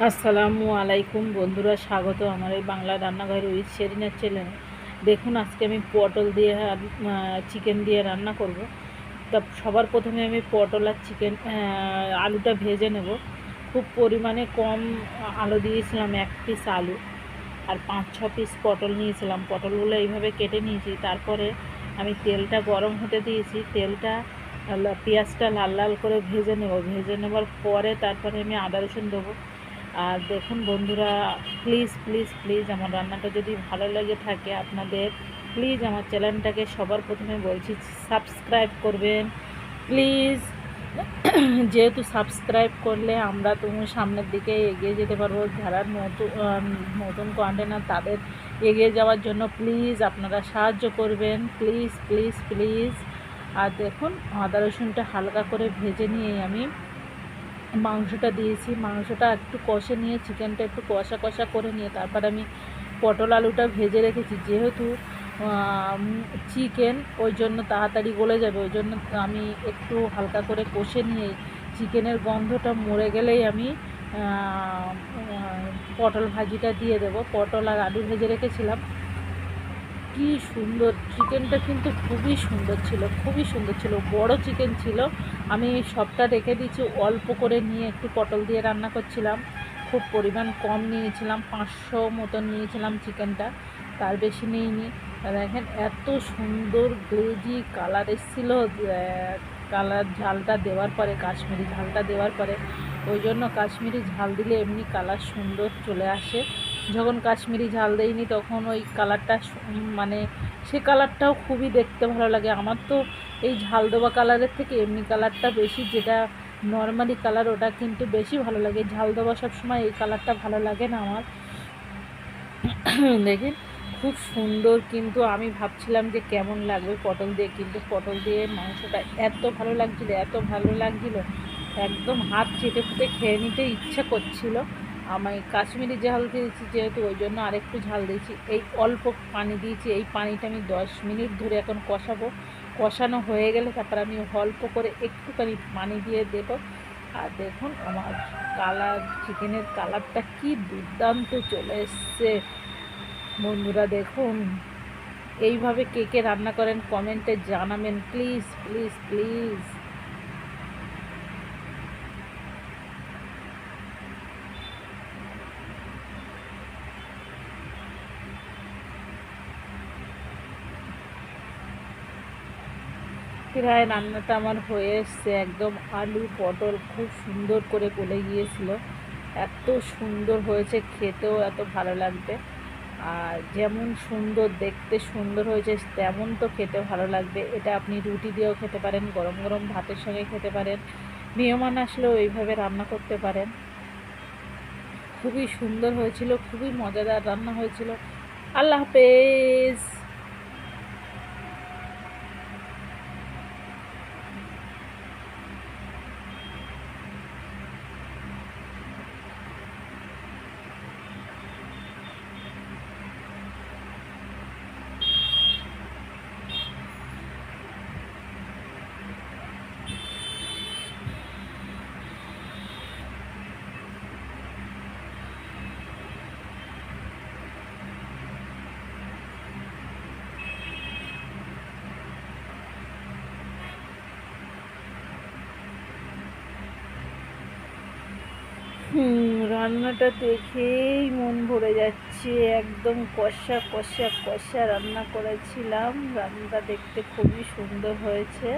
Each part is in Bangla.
আসসালামু আলাইকুম বন্ধুরা, স্বাগত আমার এই বাংলা রান্নাঘর উইথ শেরিনার চ্যানেলে। দেখুন, আজকে আমি পটল দিয়ে আর চিকেন দিয়ে রান্না করব। তা সবার প্রথমে আমি পটল আর চিকেন আলুটা ভেজে নেব। খুব পরিমাণে কম আলু দিয়েছিলাম, 1 পিস আলু আর 5-6 পিস পটল নিয়েছিলাম। পটলগুলো এইভাবে কেটে নিয়েছি। তারপরে আমি তেলটা গরম হতে দিয়েছি। তেলটা পেঁয়াজটা লাল লাল করে ভেজে নেব। ভেজে নেবার পরে তারপরে আমি আদা রসুন দেবো। আর দেখুন বন্ধুরা, প্লিজ প্লিজ প্লিজ আমার রান্নাটা যদি ভালো লেগে থাকে আপনাদের, প্লিজ আমার চ্যানেলটাকে সবার প্রথমে বলছি সাবস্ক্রাইব করবেন প্লিজ। যেহেতু সাবস্ক্রাইব করলে আমরা তুমি সামনের দিকে এগিয়ে যেতে পারবো। যারা নতুন নতুন কন্টেন্ট তাদের এগিয়ে যাওয়ার জন্য প্লিজ আপনারা সাহায্য করবেন, প্লিজ প্লিজ প্লিজ। আর দেখুন, আদা রসুনটা হালকা করে ভেজে নিয়ে আমি মাংসটা দিয়েছি। মাংসটা একটু কষে নিয়ে, চিকেনটা একটু কষা কষা করে নিয়ে তারপর আমি পটল আলুটা ভেজে রেখেছি। যেহেতু চিকেন ওই জন্য তাড়াতাড়ি গলে যাবে, ওই জন্য আমি একটু হালকা করে কষে নিয়ে চিকেনের গন্ধটা মরে গেলেই আমি পটল ভাজিটা দিয়ে দেবো। পটল আর আলু ভেজে রেখেছিলাম। কি সুন্দর চিকেনটা, কিন্তু খুবই সুন্দর ছিল, খুবই সুন্দর ছিল। বড় চিকেন ছিল। আমি সবটা রেখে দিয়েছি, অল্প করে নিয়ে একটু পটল দিয়ে রান্না করছিলাম। খুব পরিমাণ কম নিয়েছিলাম, 500 মতন নিয়েছিলাম চিকেনটা, তার বেশি নিইনি। দেখেন এত সুন্দর গ্লেজি কালার এসেছিল। কালার ঝালটা দেওয়ার পরে, কাশ্মীরি ঝালটা দেওয়ার পরে, ওই জন্য কাশ্মীরি ঝাল দিলে এমনি কালার সুন্দর চলে আসে। যখন কাশ্মীরি ঝাল দেয়নি তখন ওই কালারটা মানে সে কালারটাও খুবই দেখতে ভালো লাগে। আমার তো এই ঝাল দেওয়া কালারের থেকে এমনি কালারটা বেশি, যেটা নর্মালি কালার ওটা কিন্তু বেশি ভালো লাগে। ঝাল দেওয়া সবসময় এই কালারটা ভালো লাগে না আমার। দেখেন খুব সুন্দর, কিন্তু আমি ভাবছিলাম যে কেমন লাগবে পটল দিয়ে, কিন্তু পটল দিয়ে মাংসটা এত ভালো লাগছিলো, এত ভালো লাগছিলো, একদম হাত চেটে ফুটে খেয়ে নিতে ইচ্ছা করছিল। আমি কাশ্মীরি ঝাল দিয়েছি যেহেতু, ওই জন্য আরেকটু ঝাল দিয়েছি। এই অল্প পানি দিয়েছি। এই পানিটা আমি 10 মিনিট ধরে এখন কষাবো। কষানো হয়ে গেলে তারপর আমি অল্প করে একটুখানি পানি দিয়ে দেবো। আর দেখুন আমার কালার, চিকেনের কালারটা কি দুর্দান্ত চলে এসছে বন্ধুরা। দেখুন এইভাবে কে কে রান্না করেন কমেন্টে জানাবেন প্লিজ প্লিজ প্লিজ। প্রায় রান্নাটা আমার হয়ে এসছে। একদম আলু পটল খুব সুন্দর করে গলে গিয়েছিল। এত সুন্দর হয়েছে, খেতেও এত ভালো লাগবে। আর যেমন সুন্দর দেখতে সুন্দর হয়েছে, তেমন তো খেতে ভালো লাগবে। এটা আপনি রুটি দিয়েও খেতে পারেন, গরম গরম ভাতের সঙ্গে খেতে পারেন, মেহমান আসলেও এইভাবে রান্না করতে পারেন। খুবই সুন্দর হয়েছিল, খুবই মজাদার রান্না হয়েছিল। আল্লাহ হাফেজ। রান্নাটা দেখেই মন ভরে যাচ্ছে। একদম কষা কষা কষা রান্না করেছিলাম। রান্নাটা দেখতে খুবই সুন্দর হয়েছে।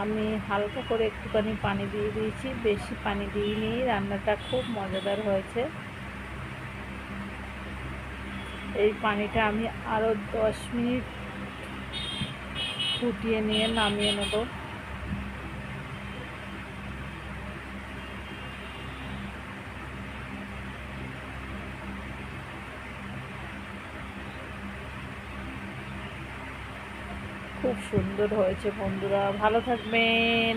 আমি হালকা করে একটুখানি পানি দিয়ে দিয়েছি, বেশি পানি দিইনি। রান্নাটা খুব মজাদার হয়েছে। এই পানিটা আমি আরও 10 মিনিট ফুটিয়ে নিয়ে নামিয়ে নেব। খুব সুন্দর হয়েছে বন্ধুরা, ভালো থাকবেন।